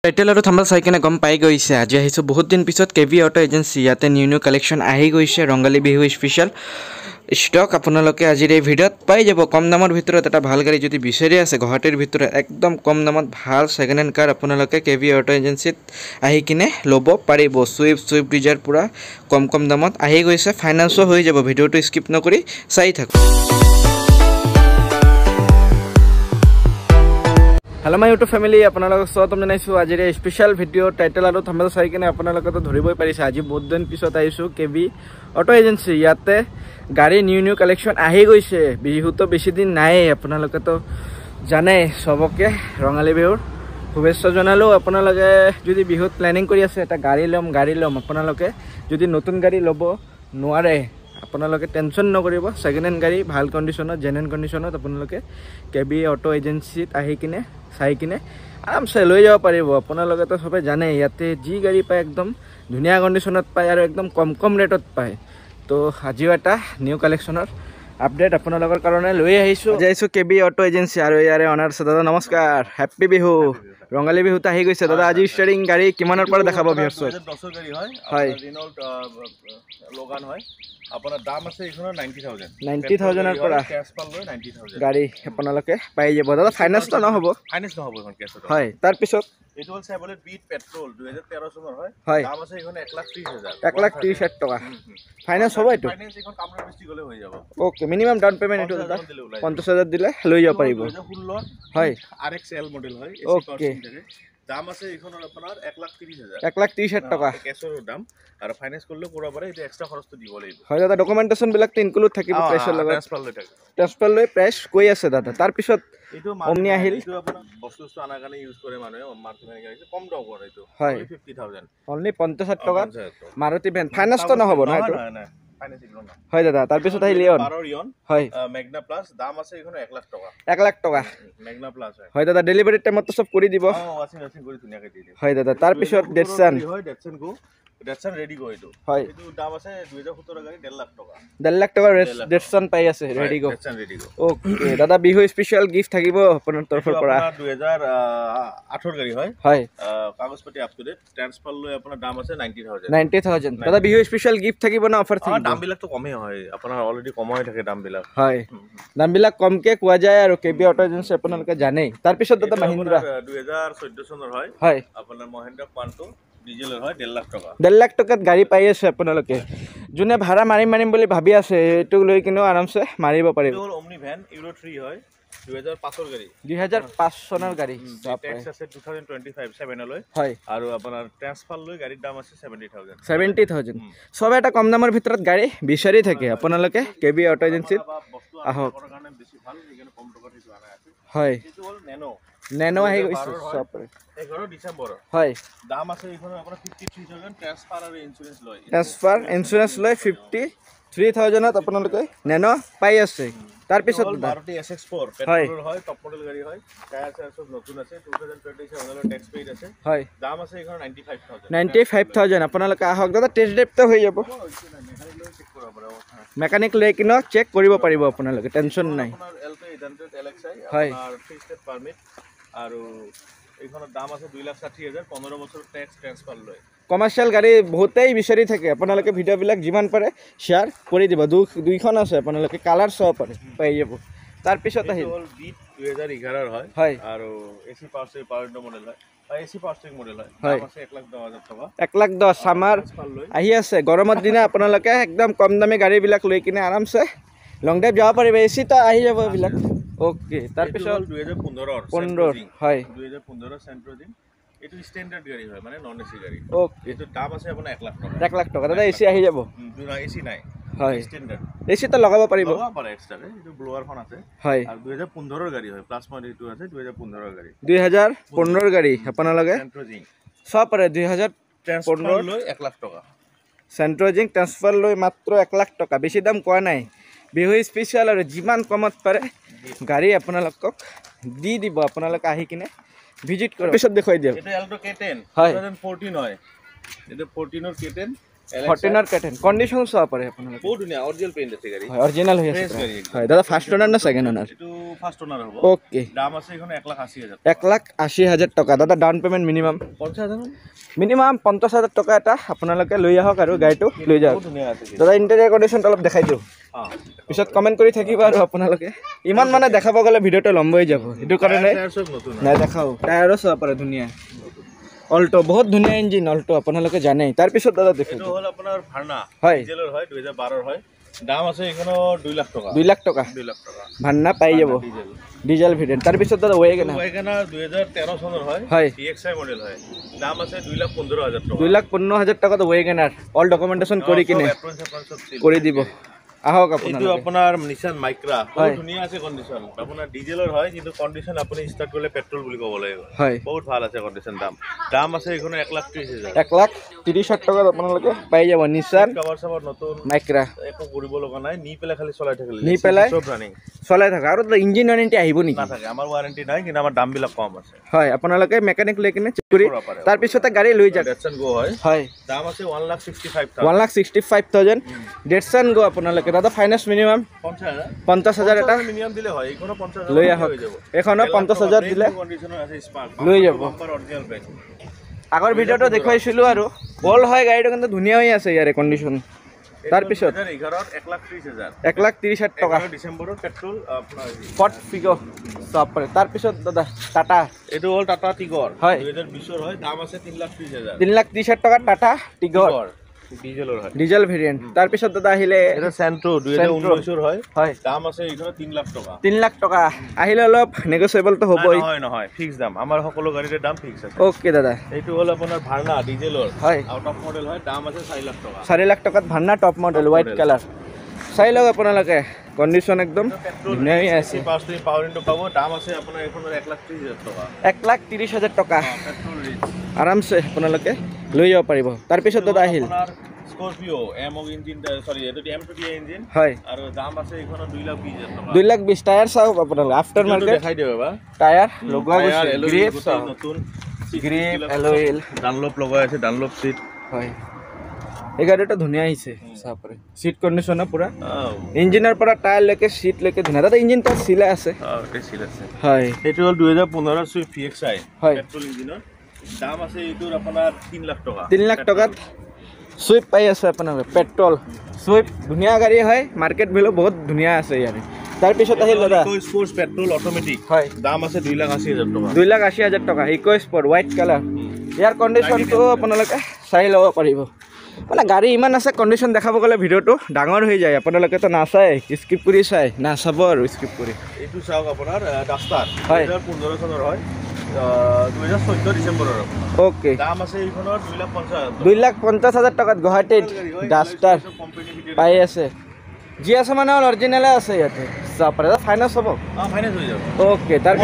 title আৰু thumbnail চাই কিনে গম পাই গৈছে আজি আহিছোঁ বহুত দিন পিছত কেভি অটো এজেঞ্চি ইয়াতে নিউ কালেকশ্যন আহি গৈছে ৰঙালী বিহু স্পেচিয়েল ষ্টক আপোনালোকে আজিৰ এই ভিডিঅ'ত পাই যাব কম দামৰ ভিতৰত এটা ভাল গাড়ী যদি বিচাৰি আছে গুৱাহাটীৰ ভিতৰত একদম কম দামত ভাল সেকেন্ড হেণ্ড কাৰ আপোনালোকে কেভি অটো এজেঞ্চিত আহি কিনে ল'ব পাৰিব সুইফট ডিজাৰ পুৰা কম দামত আহি গৈছে ফাইনান্সো হৈ যাব ভিডিঅ'টো স্কিপ নকৰি চাই থাকক हेलो माय यूट्यूब फैमिली আপোনালোকক স্বাগতম জনাইছো আজিৰ এই স্পেশাল ভিডিও টাইটেল আৰু থাম্বনেল চাই কিনে আপোনালোকে তো ধৰিবই পাৰিছে আজি বহুত দিন পিছত আহিছো কেভি অটো এজেঞ্চি ইয়াতে গাড়ী নিউ কালেকশ্যন আহি গৈছে বিহুতো বেছি দিন নাই আপোনালোকে তো জানে সবকে ৰঙালী বিহুৰ শুভেচ্ছা জনালো আপোনালোকে যদি বিহুত প্ল্যানিং কৰি আছে এটা গাড়ী লম আপোনালোকে যদি নতুন গাড়ী ল'ব নোৱাৰে আপোনালোকে টেনশন নকৰিব সেকেন্ড হেণ্ড গাড়ী ভাল কন্ডিশনত জেনুইন কন্ডিশনত আপোনালোকে কেবি অটো এজেঞ্চিত আহি কিনে চাই কিনে আৰামছে লৈ যাব পাৰিব আপোনালোকে তো সবে জানে ইয়াতে যি গাড়ী পায় একদম ধুনীয়া কন্ডিশনত পায় আৰু একদম কম ৰেটত পায় তো আজিও এটা নিউ কালেকশ্যনৰ আপডেট আপোনালোকৰ কাৰণে লৈ আহিছো কেবি অটো এজেঞ্চি আৰু ইয়াৰে অনাৰ দাদা নমস্কাৰ হ্যাপি বিহু ৰঙালী বিহুত আহি গৈছে দাদা আজি ষ্টাৰ্টিং গাড়ী কিমানৰ পৰা দেখাব ভিউয়াৰ্ছক 10 গাড়ী হয় ৰিনল্ট লোগান হয় আপোনাৰ দাম আছে ইখনৰ 90000 ৰ পৰা কেছ পাল লৈ 90000 গাড়ী আপোনালোকে পাই যাব দাদা ফাইনান্স তো নহব এখন কেছত হয় তাৰ পিছত এইটো হ'ল চেভলেট বিট পেট্ৰল 2013 চনৰ হয় দাম আছে ইখন 1,30,000 1,30,000 টকা ফাইনান্স হ'ব এইটো ফাইনান্স ইখন কামৰ বেছি গলে হৈ যাব ওকে মিনিমাম ডাউন পেমেন্ট এইটো দাদা 50,000 দিলে লৈ যাব পাৰিব 2016 হয় RXL মডেল হয় ওকে দাম আছে ইখনৰ আপোনাৰ 1,30,000 1,30,000 টকা কেছৰ দাম আৰু ফাইনান্স কৰিলে পুৰা পাৰে এটা এক্সট্ৰা খৰচটো দিব লাগিব হয় দাদা ডকুমেন্টেশন বিলাক তো ইনক্লুড থাকিব প্ৰাইসৰ লগত ট্ৰান্সফাৰ লৈ প্ৰাইস কৈ আছে দাদা তাৰ পিছত এইটো ওমনি আহিল এইটো আপোনাৰ বস্তু আনাৰ কাৰণে ইউজ কৰে মানুহে মাৰ্কেটিং কাৰণে কম দাম কৰে এইটো হয় 50,000 অনলি 50,000 টকা মাৰুতি ভেন ফাইনান্স তো নহব না এইটো ফাইনান্স ইগনো না হয় দাদা তাৰ পিছত আহিল লিয়ন হয় ম্যাগনা প্লাস দাম আছে ইখন 1,00,000 টকা 1,00,000 টকা ম্যাগনা প্লাস হয় দাদা ডেলিভারি টাইমত তো সব কৰি দিব ওয়াচিং কৰি ধুনিয়াকে দি দিব হয় দাদা তাৰ পিছত ডেটসন হয় ডেটসন ৰেডি গো এইটো হয় এইটো দাম আছে 2017 গাড়ী 1,50,000 টকা 1,50,000 টকা ডেটসন পাই আছে ৰেডি গো ডেটসন ৰেডি গো ওকে দাদা বিহু স্পেশাল গিফট থাকিব আপোনাৰ তৰফৰ পৰা 2008 গাড়ী হয় হয় কাগজ পাতি আপ টু ডেট ট্ৰান্সফাৰ লৈ আপোনাৰ দাম আছে 90,000 দাদা বিহু স্পেশাল গিফট থাকিব না অফাৰ থাকিব দাম বিলাক তো কমে হয় আপোনাৰ অলৰেডি কম হৈ থাকে দাম বিলাক হয় দাম বিলাক কমকে কোৱা যায় আৰু কেবি অটো এজেন্সি আপোনালোকে জানে তাৰ পিছত দাদা মহিন্দ্ৰা 2014 চনৰ হয় হয় আপোনাৰ মহিন্দ্ৰা কোৱান্টো ডিজেলৰ হয় 1,50,000 টকা 1,50,000 টকাত গাড়ী পাই আছে আপোনালোকে যোনে ভাড়া মাৰিম বুলি ভাবি আছে এটো লৈ কিনো আৰামছে মাৰিব পাৰিব এইটো ওমনি ভ্যান ইউৰো 3 হয় 2005 ৰ গাড়ী 2005 চনৰ গাড়ী ট্যাক্স আছে 2025 7 লৈ হয় আৰু আপোনাৰ ট্ৰান্সফাৰ লৈ গাড়ীৰ দাম আছে 70,000 সব এটা কম দামৰ ভিতৰত গাড়ী বিচাৰি থাকে আপোনালোকে কেবি অটো এজেন্সিত আহক কাৰণে বেছি ভাল এইখানে কম টকাত সেইটো আনা আছে হয় এইটো হ'ল নেনো আহি গৈছে সব 11 ডিসেম্বৰ হয় দাম আছে এইখন আপোনাৰ 53,000 ট্ৰান্সফাৰ আৰু ইন্স্যুৰেন্স লৈ 53,000 ত আপোনালোকে নেনো পাই আছে তাৰ পিছত মাৰুতি SX4 পেট্ৰলৰ হয় টপ মডেল গাড়ী হয় টায়াৰ সব নতুন আছে 2027 ৰ ট্যাক্স পেইড আছে হয় দাম আছে এইখন 95,000 আপোনালোকে আহক দাদা টেষ্ট ড্ৰাইভ তো হৈ যাব মেকানিক লৈ কিনো চেক কৰিব পাৰিব আপোনালোকে টেনচন নাই আপোনাৰ LT 800 LXi হয় আপোনাৰ 3 ষ্টেপ পাৰমিট আৰু এইখনৰ দাম আছে 2,60,000 15 বছৰ ট্যাক্স ট্ৰান্সফাৰ লৈ কমাৰ্শিয়াল গাড়ী বহুতেই বিচাৰি থাকে আপোনালোকে ভিডিঅ' বিলাক যিমান পাৰে শেয়াৰ কৰি দিব দুইখন আছে আপোনালোকে কালাৰ চাব পাৰে পাই যাব তাৰ পিছত আহিল হ'ল বিট 2011 ৰ হয় আৰু AC পাৱাৰ মডেল হয় AC পাৱাৰ মডেল হয় দাম আছে 1,10,000 টকা 1,10,000 সামাৰ আহি আছে গৰমৰ দিনা আপোনালোকে একদম কম দামী গাড়ী বিলাক লৈ কিনে আৰামছে লং ড্ৰাইভ যাব পাৰিব AC তো আহি যাব বিলাক ওকে তাৰ পিছত 2015 হয় 2015 সেন্ট্ৰোজিং এটো স্ট্যান্ডার্ড গাড়ী হয় মানে নন এসি গাড়ী ওকে এটো দাম আছে আপোনাৰ 1,00,000 টকা 1,00,000 টকা দাদা AC আহি যাব দুনা এসি নাই হয় স্ট্যান্ডার্ড AC তো লগাব পাৰিব পাৰে এক্সট্ৰা এটো ব্লোৱাৰ খন আছে হয় আৰু 2015 ৰ গাড়ী হয় প্লাস পইণ্ট এটো আছে 2015 ৰ গাড়ী 2015 ৰ গাড়ী আপোনালোকে সেন্ট্ৰোজিং সব পাৰে 2015 লৈ 1,00,000 টকা সেন্ট্ৰোজিং ট্ৰান্সফাৰ লৈ মাত্ৰ 1,00,000 টকা বেছি দাম কোৱা নাই বিহু স্পেশাল আৰু যিমান কমত পাৰে গাড়ী আপোনালোকক দি দিব আপোনালোকে আহি কিনে ভিজিট কৰক পিছত দেখুৱাই দিয়ক এটো এল্টো K10 হয় 2014 হয় এটো 14 ৰ K10 14 কেটেন কন্ডিশন চাব পাৰে আপোনালোকে বহুত ধুনীয়া অৰিজিনাল পেইণ্ট আছে গাড়ী হয় অৰিজিনাল হৈ আছে হয় দাদা ফাৰ্ষ্ট ওনাৰ না সেকেন্ড ওনাৰ এটো ফাৰ্ষ্ট ওনাৰ হ'ব ওকে দাম আছে এখন 1,80,000 1,80,000 টকা দাদা ডাউন পেমেন্ট মিনিমাম 50,000 মিনিমাম 50,000 টকা এটা আপোনালোকে লৈ আহক আৰু গাড়ীটো লৈ যাওক দাদা ইন্টেৰিয়ৰ কন্ডিশন অলপ দেখাই দিও পিছত কমেন্ট কৰি থাকিবা আৰু আপোনালোকে ইমান মানে দেখাব গলে ভিডিওটো লম্ব হৈ যাব এটো কাৰণে নাই দেখাও টায়াৰো চাব পাৰে ধুনীয়া অল্টো বহুত ধুনীয়া ইঞ্জিন অল্টো আপোনালোকে জানে তাৰ পিছত দাদা দেখো এটো হল আপোনাৰ ভাৰ্না হয় ডিজেলৰ হয় 2012 হয় দাম আছে এখনো 2 লাখ টাকা 2 লাখ টাকা ভান্না পাই যাব ডিজেল ভেৰিয়েন্ট তাৰ পিছত দাদা ওয়েগনাৰ 2013 চনৰ হয় PXI মডেল হয় দাম আছে 2,15,000 টাকা 2,15,000 টাকা ওয়েগনাৰ অল ডকুমেন্টেশন কৰি কিনে কৰি দিব আহক আপোনালোকে এটো আপোনাৰ নিসান মাইক্ৰা বহুত ধুনীয়া আছে কন্ডিশন আপোনাৰ ডিজেলৰ হয় কিন্তু কন্ডিশন আপুনি স্টাৰ্ট কৰিলে পেট্ৰল বুলি ক'ব লাগিব বহুত ভাল আছে কন্ডিশন দাম আছে এখনো 1,30,000 1,30,000 টাকা আপোনালোকে পাই যাব নিসান কভাৰ সবৰ নতুন মাইক্ৰা একো কৰিব লগা নাই নি পেলাই খালি চলাই থাকিলে নি পেলাই সব ৰানিং চলাই থাকা আৰু ইঞ্জিন ওয়াৰেন্টি আহিব নেকি না থাকে আমাৰ ওয়াৰেন্টি নাই কিন্তু আমাৰ দাম বিলাক কম আছে হয় আপোনালোকে মেকানিক লৈ কিনে চেক কৰি তাৰ পিছতে গাড়ী লৈ যাওক ডেটসন গো হয় দাম আছে 1,65,000 1,65,000 ডেটসন গো আপোনালোকে দাদা ফাইনান্স মিনিমাম 50,000 এটা মিনিমাম দিলে হয় এখনো 50,000 লৈ আহক এখনো 50,000 দিলে কন্ডিশনাৰ আছে স্পাৰ্ক লৈ যাব অৰিজিনাল ব্ৰেক আগৰ ভিডিওটো দেখাইছিলো আৰু বল হয় গাড়ীটো কিন্তু ধুনীয়া হৈ আছে ইয়াৰে কন্ডিশন তাৰ পিছত 2011 1,30,000 টকা ডিসেম্বৰৰ পেট্ৰল আপোনাৰ পট ফিগো সব পাৰে তাৰ পিছত দাদা টাটা এটো হল টাটা টিগৰ হয় 2020 হয় দাম আছে 3,30,000 3,30,000 টকা টাটা টিগৰ ডিজেলৰ হয় ডিজেল ভেৰিয়েন্ট তাৰ পিছত দাদা আহিলে এটা সেন্ট্ৰো 2019 হয় হয় দাম আছে এখনো 3 লাখ টাকা 3 লাখ টকা আহিলে অলপ নেগোশিয়েবল তো হ'বই নহয় ফিক্স দাম আমাৰ সকলো গাড়ীৰ দাম ফিক্স আছে ওকে দাদা এইটো হল আপোনাৰ ভাৰ্না ডিজেলৰ হয় আউট অফ মডেল হয় দাম আছে 4 লাখ টাকা 4 লাখ টাকাত Verna top model white colour চাই লওক আপোনালোকে কন্ডিশন একদম ধুনীয়া হৈ আছে পাৱাৰ ইনটো পাব দাম আছে আপোনাৰ এখনৰ 1,30,000 টকা 1,30,000 টকা পেট্ৰল ৰিচ আৰামছে আপোনালোকে লৈ যাব পাৰিব তাৰ পিছত দাদা আহিল স্কৰপিও এমো ইঞ্জিন সৰি এটো M2D ইঞ্জিন হয় আৰু দাম আছে এখনৰ 2,20,000 টকা 2,20,000 টায়াৰ চাও আপোনালোকে আফটাৰ মাৰ্কেট দেখাই দিও বা টায়াৰ লগোৱা গৈছে গ্ৰিপ নতুন গ্ৰিপ এলয়েল ডানলপ লগাই আছে ডানলপ সিট হয় এই গাড়ীটো ধুনীয়া আহিছে চাপৰে সিট কন্ডিশন পুৰা ইঞ্জিনৰ পৰা টায়াৰ লৈকে সিট লৈকে ধুনীয়া দাদা ইঞ্জিনটো সিলা আছে সিল আছে হয় এটো হল 2015 সুইফট PXI হয় পেট্ৰল ইঞ্জিনৰ দাম আছে এইটোৰ আপোনাৰ 3 লাখ টকা 3 লাখ টকাত সুইফট পাই আছে আপোনালোকে পেট্ৰল সুইফট ধুনীয়া গাড়ী হয় মাৰ্কেট ভ্যালু বহুত ধুনীয়া আছে ইয়াৰে তাৰ পিছত আহিল দাদা ইকো স্পোর্টস পেট্রোল অটোমেটিক হয় দাম আছে 2,80,000 টাকা 2,80,000 টকা ইকো স্পোর্ট হোয়াইট কালার ইয়াৰ কন্ডিশনটো আপোনালোকে চাই ল'ব পাৰিব মানে গাড়ী ইমান আছে কন্ডিশন দেখাব গ'লে ভিডিওটো ডাঙৰ হৈ যায় আপোনালোকে তো নাচাই স্কিপ কৰি চাই নাচাব আৰু স্কিপ কৰি এইটো চাওক আপোনাৰ ডাস্টাৰ হয় 2015 চনৰ হয় 2014 ডিসেম্বৰৰ ওকে দাম আছে এইখনৰ 2,50,000 2,50,000 টকাত গুৱাহাটীত ডাস্টাৰ পাই আছে জি আছে মানে অৰিজিনালে আছে ইয়াতে চাপৰে ফাইনান্স হ'ব ফাইনান্স হৈ যাব ওকে তাৰ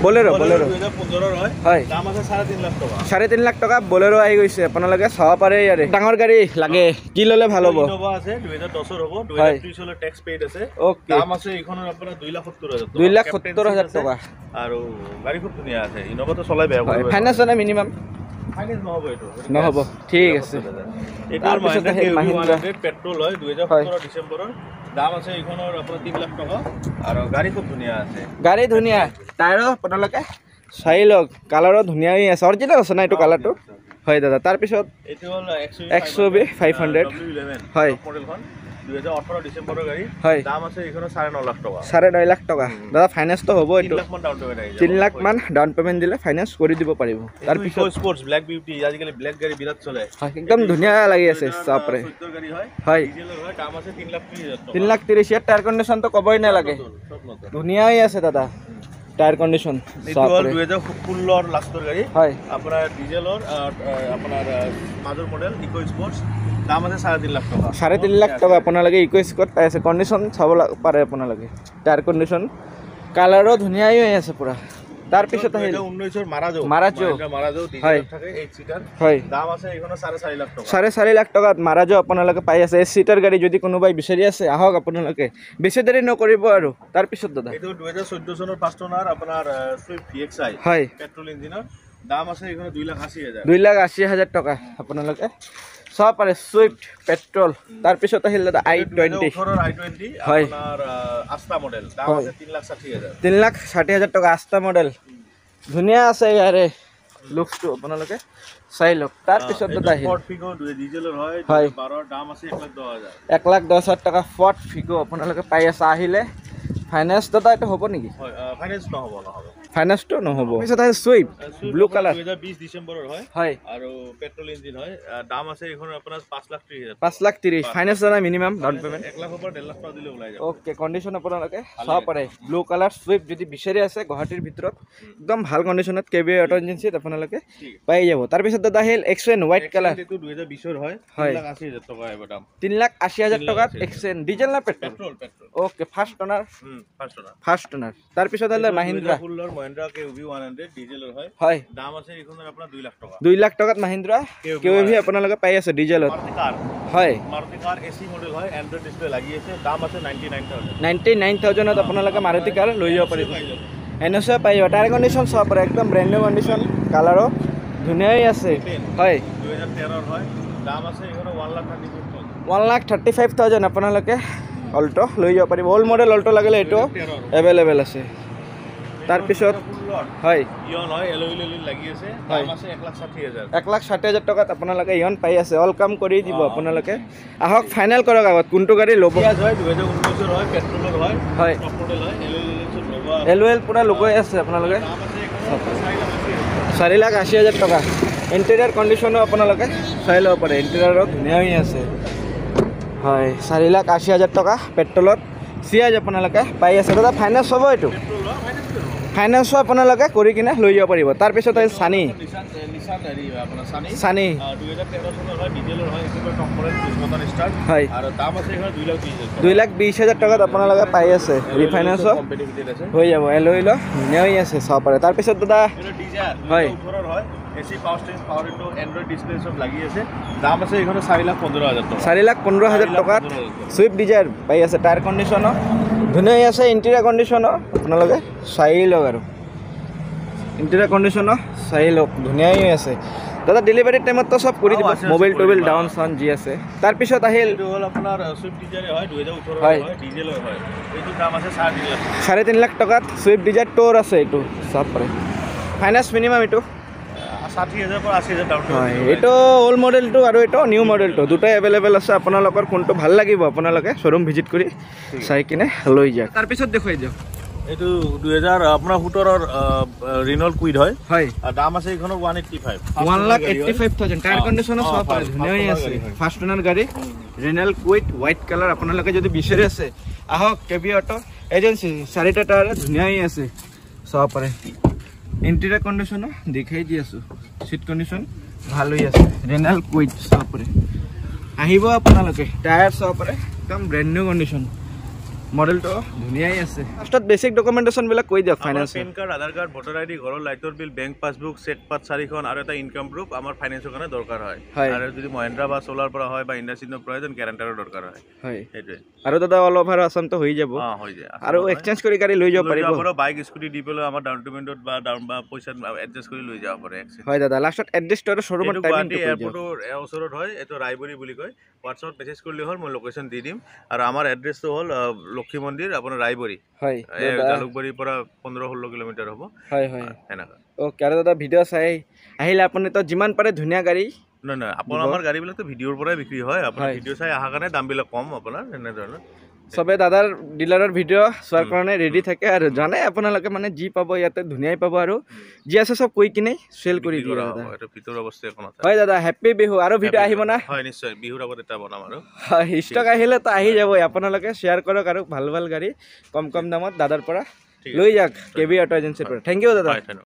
বলেৰো 2015 হয় দাম আছে 3.5 লাখ টকা 3.5 লাখ টকা বলেৰো আহি গৈছে আপোনালোকে চাব পাৰে ইয়াৰে ডাঙৰ গাড়ী লাগে কি ললে ভাল হ'ব ইনোভা আছে 2010 হ'ব 2023 লৈ ট্যাক্স পেইড আছে ওকে দাম আছে এইখনৰ আপোনাৰ 2,70,000 টকা 2,70,000 টকা আৰু গাড়ী খুব ধুনীয়া আছে ইনোভা তো চলাই বেয়া কৰিব ফাইনান্স না মিনিমাম ফাইনান্স নহব এইটো নহব ঠিক আছে এটাৰ মাহিন্দ্ৰা পেট্ৰল হয় 2017 ডিসেম্বৰৰ দাম আছে এইখনৰ আপোনাৰ 3 লাখ টকা আৰু গাড়ী খুব ধুনীয়া আছে গাড়ী ধুনীয়া টায়াৰো আপোনালোকে চাই লওক কালাৰো ধুনীয়া হৈ আছে অৰিজিনাল আছে না এইটো কালাৰটো হয় দাদা তাৰ পিছত এইটো হল XUV 500 হয় মডেলখন 2018 ডিসেম্বৰৰ গাড়ী হয় দাম আছে এইখনৰ 9.5 লাখ টকা 9.5 লাখ টকা দাদা ফাইনান্স তো হ'ব এইটো 3 লাখ মান ডাউন পেমেন্ট আহি 3 লাখ মান ডাউন পেমেন্ট দিলে ফাইনান্স কৰি দিব পাৰিব তাৰ পিছত স্পোৰ্টস ব্ল্যাক বিউটি আজিকালি ব্ল্যাক গাড়ী বিৰাট চলে একদম ধুনীয়া লাগি আছে চাপৰে গাড়ী হয় হয় ডিজেলৰ হয় দাম আছে 3,30,000 টকা 3,30,000 টায়াৰ কন্ডিশন তো কবই নালাগে ধুনীয়া হৈ আছে দাদা টায়াৰ কন্ডিশন এইটো হল 2016 লাষ্টৰ গাড়ী হয় আপোনাৰ ডিজেলৰ আপোনাৰ মাজৰ মডেল ইকো স্পোর্টস দাম আছে 3.5 লাখ টকা 3.5 লাখ টকা আপোনালোকে ইকো স্পোর্ট পাই আছে কন্ডিশন চাব পাৰে আপোনালোকে টায়াৰ কন্ডিশন কালাৰো ধুনীয়া হৈ আছে পুৰা তাৰ পিছত আহিল 19 ৰ মাৰাজো হয় ডিজেল থাকে 8 সিটাৰ হয় দাম আছে এইখনৰ 4.5 লাখ টকা 4.5 লাখ টকাত মাৰাজো আপোনালোকে পাই আছে 8 সিটাৰ গাড়ী যদি কোনোবাই বিচাৰি আছে আহক আপোনালোকে বেছি দেৰি নকৰিব আৰু তাৰ পিছত দাদা এইটো 2014 চনৰ ফাৰ্ষ্ট ওনাৰ আপোনাৰ সুইফট PXI হয় পেট্ৰল ইঞ্জিনৰ দাম আছে এইখনৰ 2,80,000 2,80,000 টকা আপোনালোকে চাব পাৰে সুইফট পেট্ৰল তাৰপিছত আহিল দাদা i20 হয় আপোনাৰ আস্তা মডেল দাম আছে 3,60,000 টকা আস্তা মডেল ধুনীয়া আছে ইয়াৰে লুকসটো আপোনালোকে চাই লওক তাৰপিছত দাদা আহিল ফৰ্ড ফিগো ডিজেলৰ হয় 12 দাম আছে 1,10,000 1,10,000 টকা ফৰ্ড ফিগো আপোনালোকে পাই আছে আহিলে ফাইনান্স দাদা এটা হ'ব নেকি হয় ফাইনান্স নহব ফাইনান্সটো নহব পিছত আছে সুইফট ব্লু কালাৰ 2020 ডিসেম্বৰৰ হয় আৰু পেট্ৰল ইঞ্জিন হয় দাম আছে এখন আপোনাৰ 5,30,000 5,30,000 ফাইনান্স দাদা মিনিমাম ডাউন পেমেন্ট 1,00,000 পৰা 1,50,000 টকা দিলে ওলাই যাব ওকে কন্ডিশন আপোনালোকে চাব পাৰে ব্লু কালাৰ সুইফট যদি বিচাৰি আছে গুৱাহাটীৰ ভিতৰত একদম ভাল কন্ডিশনত কেবি অটো এজেন্সিত আপোনালোকে পাই যাব তাৰপিছত দাদা আহিল এক্সেন হোৱাইট কালাৰ এইটো 2020 ৰ হয় 3,80,000 টকা এই দাম 3,80,000 টকাত এক্সেন ডিজেল না পেট্ৰল ওকে ফাৰ্স্ট ওনাৰ তাৰপিছত আহিল মহিন্দ্ৰা মহিন্দ্ৰা কেউভি 100 ডিজেলৰ হয় দাম আছে এখনৰ আপোনাৰ 2 লাখ টকা 2 লাখ টকাত মহিন্দ্ৰা কেউভি আপোনালোকে পাই আছে ডিজেলত হয় মাৰুতি কাৰ এসি মডেল হয় এন্ড্ৰইড ডিসপ্লে লাগি আছে দাম আছে 99,000 99,000ত আপোনালোকে মাৰুতি কাৰ লৈ যাব পাৰিব এনএছএ পাই যাব টায়াৰ কন্ডিশন চাব পাৰে একদম ব্ৰ্যান্ড নিউ কন্ডিশন কালাৰো ধুনীয়াই আছে হয় 2013 ৰ হয় দাম আছে এখনৰ 1,35,000 1,35,000 আপোনালোকে অল্টো লৈ যাব পাৰিব অল মডেল অল্টো লাগিলে এটো अवेलेबल আছে তাৰপিছত হয় ইয়ন হয় এলইল লাগি আছে দাম আছে 1,60,000 1,60,000 টকাত আপোনালোকে ইয়ন পাই আছে অল কাম কৰি দিব আপোনালোকে আহক ফাইনাল কৰক আগত কোনটো গাড়ী ল'ব হয় 2019 ৰ হয় পেট্ৰলৰ হয় টপ মডেল হয় এলইল পুৰা লগৈ আছে আপোনালোকে 4,80,000 টকা ইন্টেৰিয়ৰ কন্ডিশনো আপোনালোকে চাই ল'ব পাৰে ইন্টেৰিয়ৰত ধুনীয়া হৈ আছে হয় 4,80,000 টকা পেট্ৰলত সিয়াজ আপোনালোকে পাই আছে দাদা ফাইনান্স হ'ব এইটো ফাইনান্স আপোনালোকে কৰি কিনে লৈ যাব পাৰিব তাৰপিছত আহিল সানি সানি 2013 চনৰ হয় ডিজেলৰ হয় একেবাৰে টপ মডেল 20 বছৰ ষ্টাৰ্ট হয় আৰু দাম আছে এখনৰ 2,20,000 2,20,000 টকাত আপোনালোকে পাই আছে ৰিফাইনান্স হৈ যাব এলইল ধুনীয়া হৈ আছে চাব পাৰে তাৰপিছত দাদা হয় AC power steering power window Android display সব লাগি আছে দাম আছে এখনৰ 4,15,000 টকা 4,15,000 টকাত সুইফট ডিজায়াৰ পাই আছে টায়াৰ কন্ডিশনো ধুনীয়া হৈ আছে ইন্টেৰিয়ৰ কন্ডিশনো আপোনালোকে চাই লওক আৰু ইন্টেৰিয়ৰ কন্ডিশনো চাই লওক ধুনীয়া হৈ আছে দাদা ডেলিভাৰী টাইমত তো সব কৰি দিব মোবাইল টোবাইল ডাউন সাউন জি আছে তাৰপিছত আহিল এইটো হল আপোনাৰ সুইফট ডিজায়াৰ হয় 2018 হয় ডিজেলৰ হয় এইটো দাম আছে 3.5 লাখ টকাত সুইফট ডিজায়াৰ টৰ আছে এইটো সব পাৰে ফাইনান্স মিনিমাম এইটো 60,000 পৰা 80,000 ডাউন হয় এইটো ওল্ড মডেলটো আৰু এইটো নিউ মডেলটো দুটাই अवेलेबल আছে আপোনালোকৰ কোনটো ভাল লাগিব আপোনালোকে শোৰুম ভিজিট কৰি চাই কিনে লৈ যাওক তাৰপিছত দেখুৱাই দিওক এইটো 2000 আপোনাৰ 17 ৰ ৰিনল কুইড হয় হয় দাম আছে এখনৰ 185 1,85,000 টায়াৰ কন্ডিশনো সব পাৰে ধুনীয়া হৈ আছে ফাৰ্স্ট ওনাৰ গাড়ী ৰিনল কুইড হোৱাইট কালাৰ আপোনালোকে যদি বিচাৰি আছে আহক কেবি অটো এজেন্সি চাৰিটা টায়াৰ ধুনীয়া হৈ আছে সব পাৰে ইন্টেৰিয়ৰ কন্ডিশনো দেখাই দি আছো সিট কন্ডিশন ভাল হৈ আছে ৰেনাল কুইড সব পাৰে আহিব আপোনালোকে টায়াৰ সব পাৰে একদম ব্ৰ্যান্ড নিউ কন্ডিশন মডেলটো ধুনীয়াই আছে ফাৰ্ষ্টত বেসিক ডকুমেন্টেশন বিলাক কৈ দিয়ক ফাইনান্স পেন কাৰ্ড আধাৰ কাৰ্ড ভোটাৰ আইডি ঘৰৰ লাইটৰ বিল বেংক পাছবুক সেট পাত 4খন আৰু এটা ইনকাম প্ৰুফ আমাৰ ফাইনান্সৰ কাৰণে দৰকাৰ হয় আৰু যদি মহিন্দ্ৰা বা সোলাৰ পৰা হয় বা ইন্ডাস্ট্ৰিৰ প্ৰয়োজন গ্যাৰান্টাৰৰ দৰকাৰ হয় সেইটোৱে আৰু দাদা অল ওভাৰ আসাম তো হৈ যাব হৈ যায় আৰু এক্সচেঞ্জ কৰি গাড়ী লৈ যাব পাৰিব আৰু বাইক স্কুটি দি পেলাই আমাৰ ডাউন পেমেন্টত বা ডাউন বা পইচা এডজাস্ট কৰি লৈ যাব পাৰে হয় দাদা লাষ্টত এড্ৰেছটো আৰু শোৰুমৰ টাইমিংটো কৈ দিয়ক এয়াৰপোৰ্টৰ ওচৰত হয় এটো ৰায়বৰী বুলি কয় হোৱাটছআপত মেছেজ কৰিলে হ'ল মই লোকেশন দি দিম আৰু আমাৰ এড্ৰেছটো হ'ল লক্ষী মন্দিৰ আপোনাৰ ৰায়বৰী হয় জালুকবাৰীৰ পৰা 15-16 কিলোমিটাৰ হ'ব হয় এনেকা ওকে আৰু দাদা ভিডিঅ' চাই আহিলে আপুনি তো যিমান পাৰে ধুনীয়া গাড়ী নাই আপোনাৰ আমাৰ গাড়ীবিলাক তো ভিডিঅ'ৰ পৰাই বিক্ৰী হয় আপোনাৰ ভিডিঅ' চাই আহা কাৰণে দামবিলাক কম আপোনাৰ এনে ধৰণৰ সবে দাদাৰ ডিলাৰৰ ভিডিঅ' চোৱাৰ কাৰণে ৰেডি থাকে আৰু জানে আপোনালোকে মানে যি পাব ইয়াতে ধুনীয়াই পাব আৰু যি আছে সব কৈ কিনে সেল কৰি দিয়ে দাদা এটা ভিতৰ অৱস্থা এখন আছে হয় দাদা হ্যাপি বিহু আৰু ভিডিঅ' আহিব না হয় নিশ্চয় বিহুৰ আগত এটা বনাম আৰু ষ্টক আহিলে তো আহি যাব আপোনালোকে শেয়াৰ কৰক আৰু ভাল ভাল গাড়ী কম দামত দাদাৰ পৰা লৈ যাওক কেবি অটো এজেন্সিৰ পৰা থ্যাংক ইউ দাদা